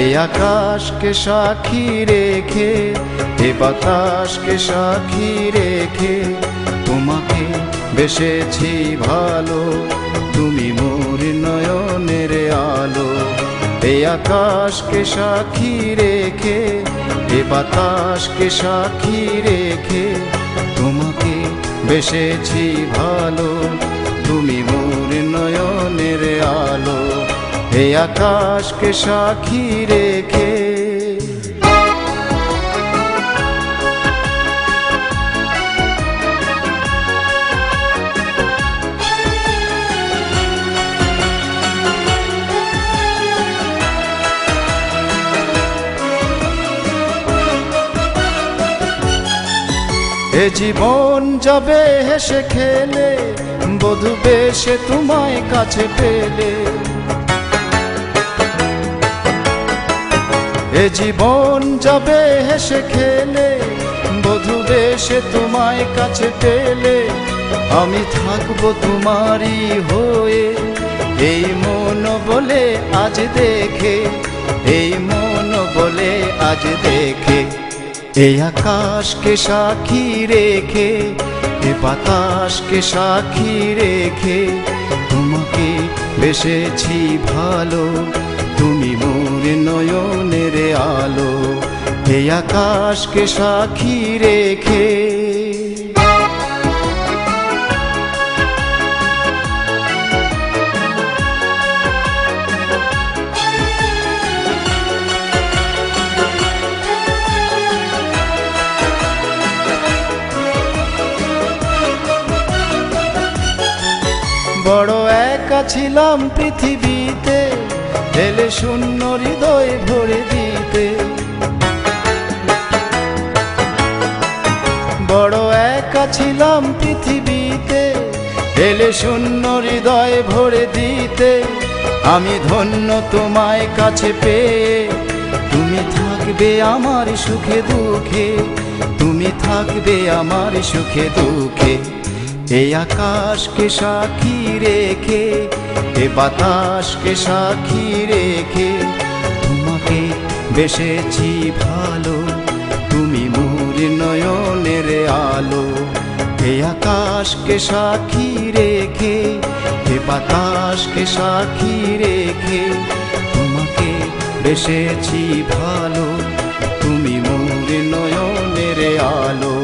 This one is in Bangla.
এই আকাশকে সাক্ষী রেখে, এ বাতাসকে সাক্ষী রেখে তোমাকে বেসেছি ভালো, তুমি মোর নয়নের আলো। এই আকাশকে সাক্ষী রেখে, এ বাতাসকে সাক্ষী রেখে তোমাকে বেসেছি ভালো, তুমি মোর নয়নের আলো। এই আকাশকে সাক্ষী রেখে। এ জীবন যাবে হেসে খেলে, বধূ বেশে তোমায় কাছে পেলে। এ জীবন যাবে হেসে খেলে, বধূ বেশে তোমায় কাছে পেলে। আমি থাকবো তোমারই হয়ে, এই মন বলে আজ দেখে, এই মন বলে আজ দেখে। এই আকাশকে সাক্ষী রেখে, এ বাতাসকে সাক্ষী রেখে তোমাকে বেসেছি ভালো, তুমি মোর নয়নের আলো। এই আকাশকে সাক্ষী রেখে। বড় একা ছিলাম পৃথিবীতে, এলে শূন্য হৃদয় ভরে দিতে। বড় একা ছিলাম পৃথিবীতে, এলে শূন্য হৃদয় ভরে দিতে। আমি ধন্য তোমায় কাছে পেয়ে, তুমি থাকবে আমার সুখে দুঃখে, তুমি থাকবে আমার সুখে দুঃখে। এই আকাশকে সাক্ষী রেখে, এ বাতাসকে সাক্ষী রেখে তোমাকে বেসেছি ভালো, তুমি মোর নয়নের আলো। এই আকাশকে সাক্ষী রেখে, এ বাতাসকে সাক্ষী রেখে তোমাকে বেসেছি ভালো, তুমি মোর নয়নের আলো।